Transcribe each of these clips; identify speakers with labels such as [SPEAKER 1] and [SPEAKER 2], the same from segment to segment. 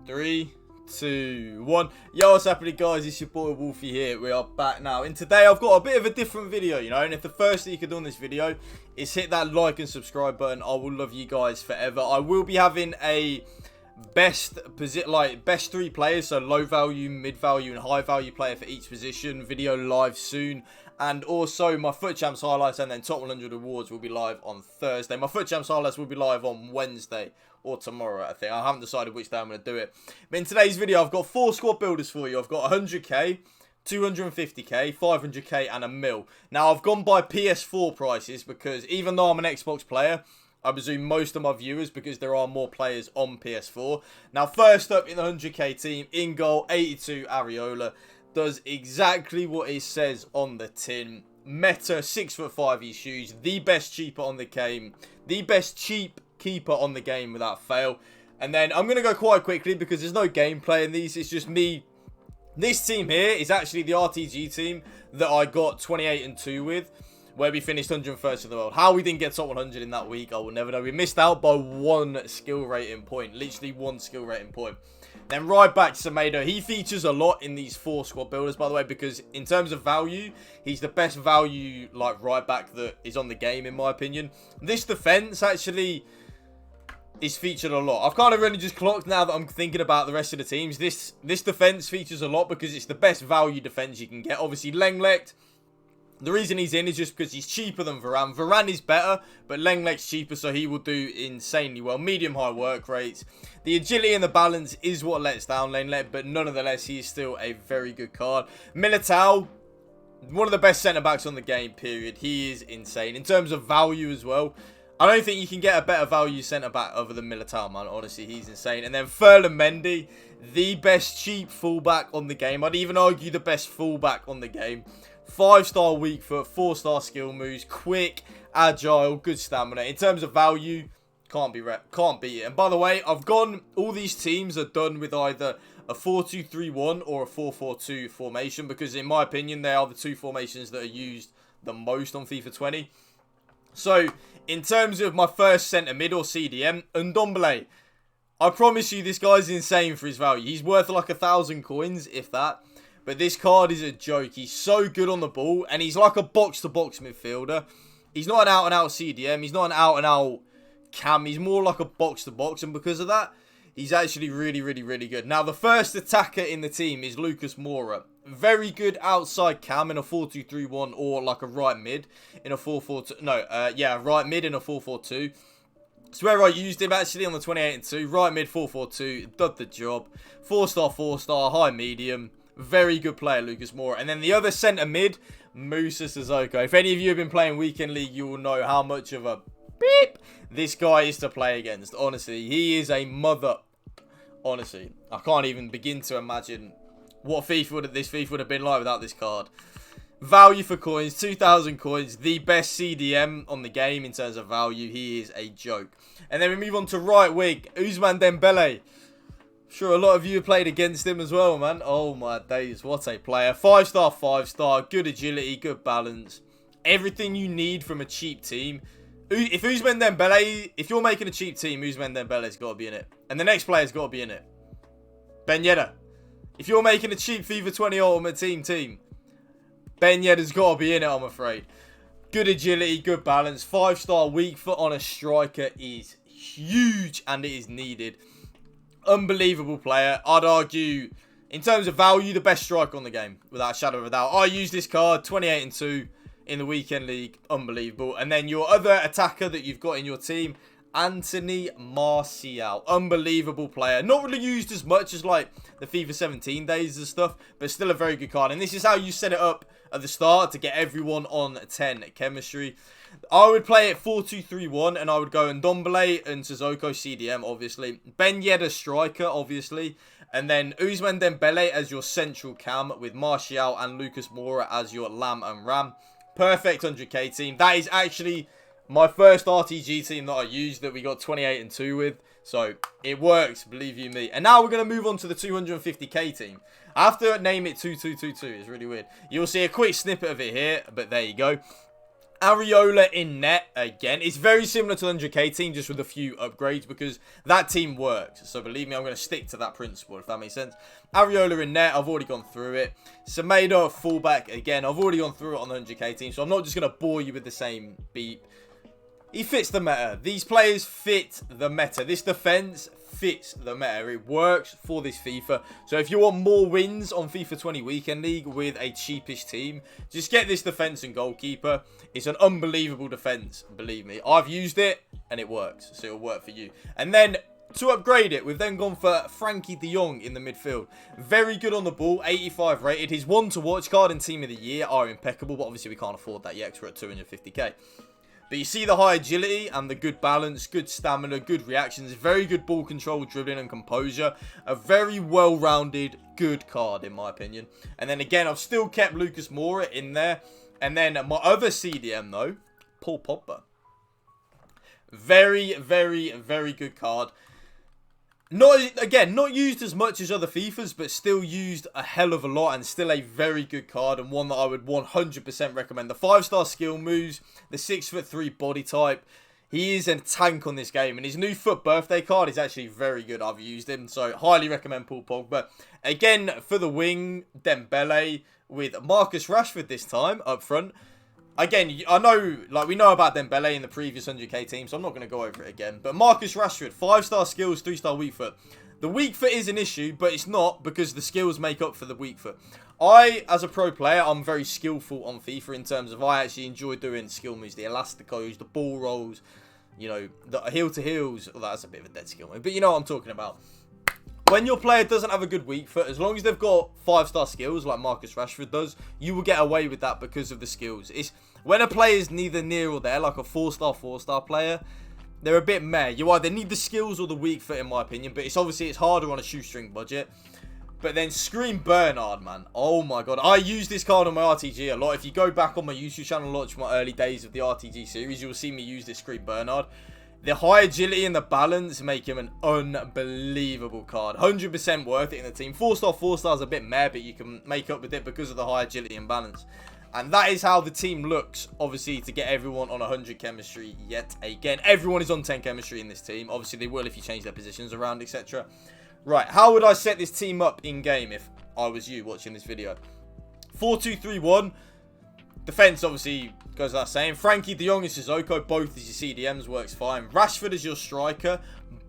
[SPEAKER 1] 3, 2, 1. Yo, what's happening, guys? It's your boy Wolfie here. We are back now, and today I've got a bit of a different video, you know. And if the first thing you can do on this video is hit that like and subscribe button, I will love you guys forever. I will be having a best 3 players, so low value, mid value, and high value player for each position video live soon. And also my FUT Champs highlights and then top 100 awards will be live on Thursday. My FUT Champs highlights will be live on Wednesday or tomorrow, I think. I haven't decided which day I'm going to do it. But in today's video, I've got 4 squad builders for you. I've got 100k, 250k, 500k, and a mil. Now, I've gone by PS4 prices because even though I'm an Xbox player, I presume most of my viewers, because there are more players on PS4. Now, first up in the 100k team, in goal, 82 Areola. Does exactly what it says on the tin. Meta, 6'5" his shoes. The best cheaper on the game. The best cheap keeper on the game without fail. And then I'm going to go quite quickly because there's no gameplay in these. It's just me. This team here is actually the RTG team that I got 28 and 2 with, where we finished 101st in the world. How we didn't get top 100 in that week, I will never know. We missed out by 1 skill rating point. Literally 1 skill rating point. Then right back, Semedo. He features a lot in these 4 squad builders, by the way, because in terms of value, he's the best value right back that is on the game, in my opinion. This defense actually is featured a lot. I've kind of really just clocked now that I'm thinking about the rest of the teams. This defense features a lot because it's the best value defense you can get. Obviously, Lenglet. The reason he's in is just because he's cheaper than Varane. Varane is better, but Lenglet's cheaper, so he will do insanely well. Medium-high work rates. The agility and the balance is what lets down Lenglet, but nonetheless, he is still a very good card. Militao, one of the best centre-backs on the game, period. He is insane. In terms of value as well, I don't think you can get a better value centre-back other than Militao, man. Honestly, he's insane. And then Ferland Mendy, the best cheap fullback on the game. I'd even argue the best fullback on the game. 5-star weak foot, 4-star skill moves, quick, agile, good stamina. In terms of value, can't beat it. And by the way, I've gone, all these teams are done with either a 4-2-3-1 or a 4-4-2 formation, because in my opinion, they are the 2 formations that are used the most on FIFA 20. So, in terms of my first centre mid or CDM, Ndombele, I promise you this guy's insane for his value. He's worth like 1,000 coins, if that. But this card is a joke. He's so good on the ball. And he's like a box-to-box midfielder. He's not an out-and-out CDM. He's not an out-and-out cam. He's more like a box-to-box. And because of that, he's actually really, really, really good. Now, the first attacker in the team is Lucas Moura. Very good outside cam in a 4-2-3-1 or like a right mid in a 4-4-2. No, right mid in a 4-4-2. It's where I used him actually on the 28 and 2. Right mid 4-4-2. Did the job. 4-star, 4-star, high medium. Very good player, Lucas Moura. And then the other centre mid, Musa Sissoko. If any of you have been playing Weekend League, you will know how much of a beep this guy is to play against. Honestly, he is a mother. Honestly, I can't even begin to imagine what this FIFA would have been like without this card. Value for coins, 2,000 coins. The best CDM on the game in terms of value. He is a joke. And then we move on to right wing, Ousmane Dembele. Sure, a lot of you have played against him as well, man. Oh, my days. What a player. 5-star, 5-star. Good agility, good balance. Everything you need from a cheap team. If Ousmane Dembele, if you're making a cheap team, Ousmane Dembele's got to be in it. And the next player's got to be in it. Ben Yedder. If you're making a cheap FIFA 20 Ultimate Team, Ben Yedder's got to be in it, I'm afraid. Good agility, good balance. 5-star weak foot on a striker is huge and it is needed. Unbelievable player. I'd argue, in terms of value, the best striker on the game, without a shadow of a doubt. I use this card, 28 and 2 in the Weekend League. Unbelievable. And then your other attacker that you've got in your team, Anthony Martial. Unbelievable player. Not really used as much as like the FIFA 17 days and stuff, but still a very good card. And this is how you set it up at the start to get everyone on 10 chemistry. I would play it 4-2-3-1 and I would go Ndombele and Sissoko CDM, obviously. Ben Yedder striker, obviously. And then Ousmane Dembele as your central cam with Martial and Lucas Moura as your lamb and ram. Perfect 100k team. That is actually my first RTG team that I used that we got 28 and 2 with. So it works, believe you me. And now we're going to move on to the 250k team. I have to name it 2222. It's really weird. You'll see a quick snippet of it here, but there you go. Areola in net again. It's very similar to the 100K team, just with a few upgrades, because that team works. So believe me, I'm going to stick to that principle, if that makes sense. Areola in net, I've already gone through it. Semedo fullback, again, I've already gone through it on the 100K team, so I'm not just going to bore you with the same beep. He fits the meta. These players fit the meta. This defense fits the meta. It works for this FIFA. So if you want more wins on FIFA 20 Weekend League with a cheapish team, just get this defense and goalkeeper. It's an unbelievable defense, believe me. I've used it and it works, so it'll work for you. And then to upgrade it, we've then gone for Frankie de Jong in the midfield. Very good on the ball, 85 rated. His one to watch card and team of the year are impeccable, but obviously we can't afford that yet because we're at 250k. But you see the high agility and the good balance, good stamina, good reactions, very good ball control, dribbling and composure. A very well-rounded, good card in my opinion. And then again, I've still kept Lucas Moura in there. And then my other CDM though, Paul Pogba. Very, very, very good card. Not used as much as other FIFAs, but still used a hell of a lot and still a very good card and one that I would 100% recommend. The 5-star skill moves, the 6'3" body type. He is a tank on this game, and his new FUT birthday card is actually very good. I've used him, so highly recommend Paul Pogba. Again, for the wing, Dembele with Marcus Rashford this time up front. Again, I know, like, we know about Dembele in the previous 100k team, so I'm not going to go over it again. But Marcus Rashford, 5-star skills, 3-star weak foot. The weak foot is an issue, but it's not, because the skills make up for the weak foot. As a pro player, I'm very skillful on FIFA in terms of I actually enjoy doing skill moves. The elasticos, the ball rolls, you know, the heel to heels. Well, that's a bit of a dead skill move, but you know what I'm talking about. When your player doesn't have a good weak foot, as long as they've got 5-star skills like Marcus Rashford does, you will get away with that because of the skills. It's when a player is neither near or there, like a 4-star player, they're a bit meh. You either need the skills or the weak foot, in my opinion, but it's harder on a shoestring budget. But then Scream Bernard, man. Oh my god. I use this card on my RTG a lot. If you go back on my YouTube channel and watch my early days of the RTG series, you'll see me use this Scream Bernard. The high agility and the balance make him an unbelievable card. 100% worth it in the team. 4-star is a bit meh, but you can make up with it because of the high agility and balance. And that is how the team looks, obviously, to get everyone on 100 chemistry yet again. Everyone is on 10 chemistry in this team. Obviously, they will if you change their positions around, etc. Right, how would I set this team up in-game if I was you watching this video? 4-2-3-1. Defense, obviously, goes without saying. Frankie de Jong and Sissoko, both as your CDMs, works fine. Rashford as your striker.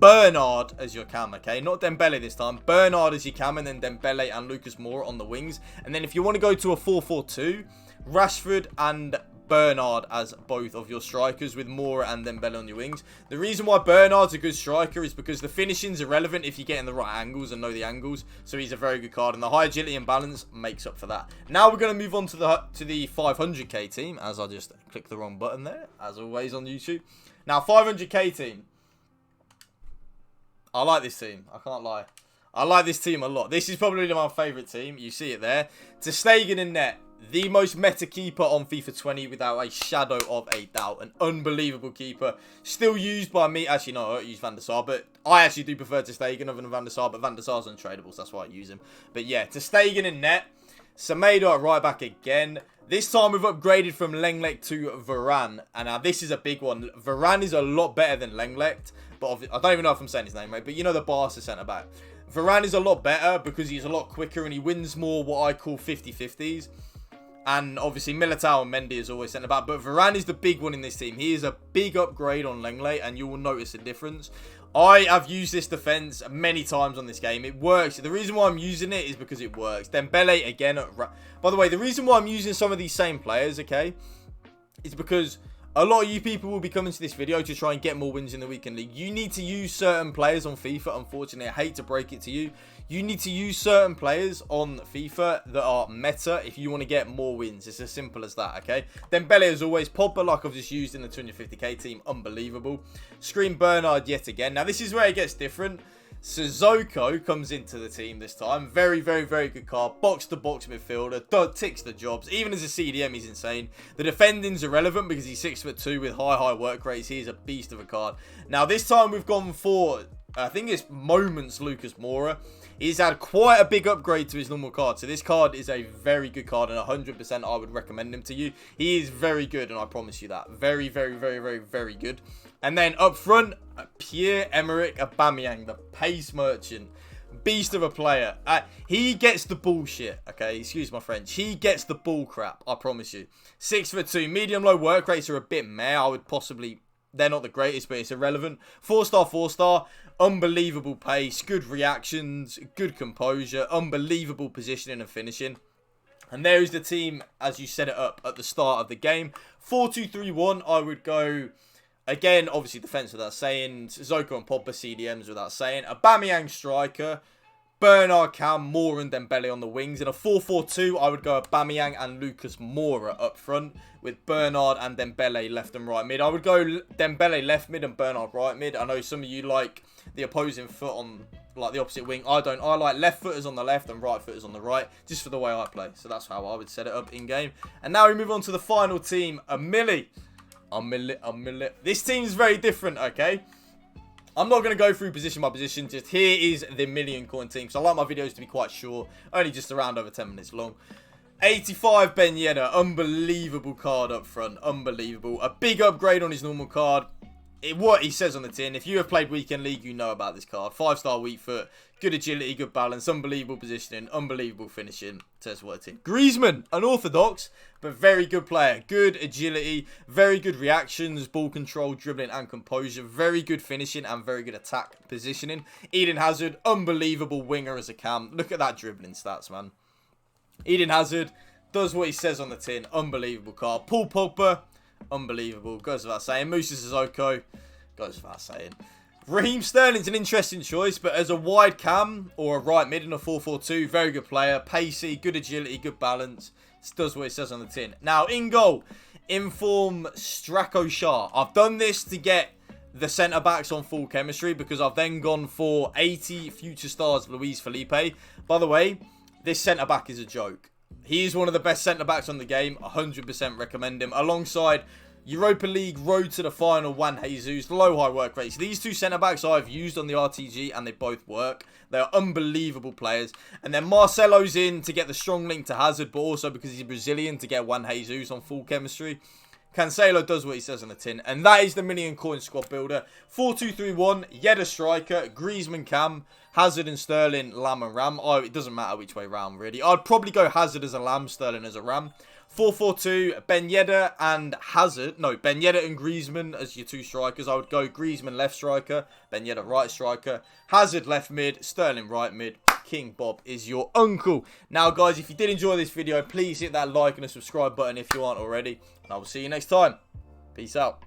[SPEAKER 1] Bernard as your cam, okay? Not Dembele this time. Bernard as your cam, and then Dembele and Lucas Moura on the wings. And then if you want to go to a 4-4-2, Rashford and Bernard as both of your strikers with Moura and Dembele on your wings. The reason why Bernard's a good striker is because the finishing's irrelevant if you get in the right angles and know the angles. So he's a very good card, and the high agility and balance makes up for that. Now we're going to move on to the 500k team, as I just clicked the wrong button there, as always on YouTube. Now 500k team. I like this team. I can't lie. I like this team a lot. This is probably my favourite team. You see it there. Ter Stegen in net. The most meta keeper on FIFA 20 without a shadow of a doubt. An unbelievable keeper. Still used by me. Actually, no, I don't use Van der Sar. But I actually do prefer Ter Stegen other than Van der Sar. But Van der Sar's untradeable, so that's why I use him. But yeah, Ter Stegen in net. Semedo at right back again. This time we've upgraded from Lenglet to Varane. And now this is a big one. Varane is a lot better than Lenglet. But I don't even know if I'm saying his name right. But you know the Barca centre back. Varane is a lot better because he's a lot quicker and he wins more what I call 50-50s. And obviously Militao and Mendy is always centre back. But Varane is the big one in this team. He is a big upgrade on Lenglet and you will notice a difference. I have used this defence many times on this game. It works. The reason why I'm using it is because it works. Dembele again. By the way, the reason why I'm using some of these same players, okay, is because a lot of you people will be coming to this video to try and get more wins in the weekend league. You need to use certain players on FIFA. Unfortunately, I hate to break it to you. You need to use certain players on FIFA that are meta if you want to get more wins. It's as simple as that, okay? Dembele as always. Pogba, like I've just used in the 250k team. Unbelievable. Scream Bernard yet again. Now, this is where it gets different. Sissoko comes into the team this time. Very, very, very good card. Box-to-box midfielder. Ticks the jobs. Even as a CDM, he's insane. The defending's irrelevant because he's 6'2" with high work rates. He is a beast of a card. Now, this time we've gone for I think it's moments Lucas Moura. He's had quite a big upgrade to his normal card. So this card is a very good card, and 100% I would recommend him to you. He is very good, and I promise you that. Very, very, very, very, very good. And then up front, Pierre-Emerick Aubameyang, the pace merchant. Beast of a player. He gets the bullshit, okay? Excuse my French. He gets the bull crap, I promise you. 6'2", medium-low work rates are a bit meh. I would possibly... They're not the greatest, but it's irrelevant. 4-star, 4-star. Unbelievable pace. Good reactions. Good composure. Unbelievable positioning and finishing. And there is the team as you set it up at the start of the game. 4-2-3-1. I would go... Again, obviously defence without saying. Zoko and Pogba CDMs without saying. Aubameyang striker. Bernard, Cam, Moura and Dembele on the wings. In a 4-4-2, I would go Aubameyang and Lucas Moura up front with Bernard and Dembele left and right mid. I would go Dembele left mid and Bernard right mid. I know some of you like the opposing foot on like the opposite wing. I don't. I like left footers on the left and right footers on the right, just for the way I play. So that's how I would set it up in game. And now we move on to the final team, a milli. This team is very different, okay? I'm not going to go through position by position. Just here is the million coin team. So I like my videos to be quite short. Only just around over 10 minutes long. 85 Ben Yedder. Unbelievable card up front. Unbelievable. A big upgrade on his normal card. What he says on the tin. If you have played Weekend League, you know about this card. 5-star weak foot. Good agility, good balance. Unbelievable positioning. Unbelievable finishing. Says what it's in. Griezmann. Unorthodox, but very good player. Good agility. Very good reactions. Ball control, dribbling and composure. Very good finishing and very good attack positioning. Eden Hazard. Unbelievable winger as a cam. Look at that dribbling stats, man. Eden Hazard does what he says on the tin. Unbelievable card. Paul Pogba. Unbelievable. Goes without saying. Moussa Sissoko. Goes without saying. Raheem Sterling's an interesting choice, but as a wide cam or a right mid in a 4-4-2, very good player. Pacey, good agility, good balance. Does what it says on the tin. Now, in goal, Inform Strako Shah. I've done this to get the centre-backs on full chemistry because I've then gone for 80 future stars Luis Felipe. By the way, this centre-back is a joke. He is one of the best centre-backs on the game. 100% recommend him. Alongside Europa League road to the final, Juan Jesus, low high work rates. These two centre-backs I've used on the RTG and they both work. They are unbelievable players. And then Marcelo's in to get the strong link to Hazard, but also because he's Brazilian to get Juan Jesus on full chemistry. Cancelo does what he says on the tin. And that is the million coin squad builder. 4-2-3-1, Yedder striker, Griezmann cam, Hazard and Sterling, Lam and Ram. Oh, it doesn't matter which way round, really. I'd probably go Hazard as a Lam, Sterling as a Ram. 4-4-2, Ben Yedder and Hazard. No, Ben Yedder and Griezmann as your two strikers. I would go Griezmann left striker, Ben Yedder right striker, Hazard left mid, Sterling right mid. King Bob is your uncle. Now, guys, if you did enjoy this video, please hit that like and a subscribe button if you aren't already. And I will see you next time. Peace out.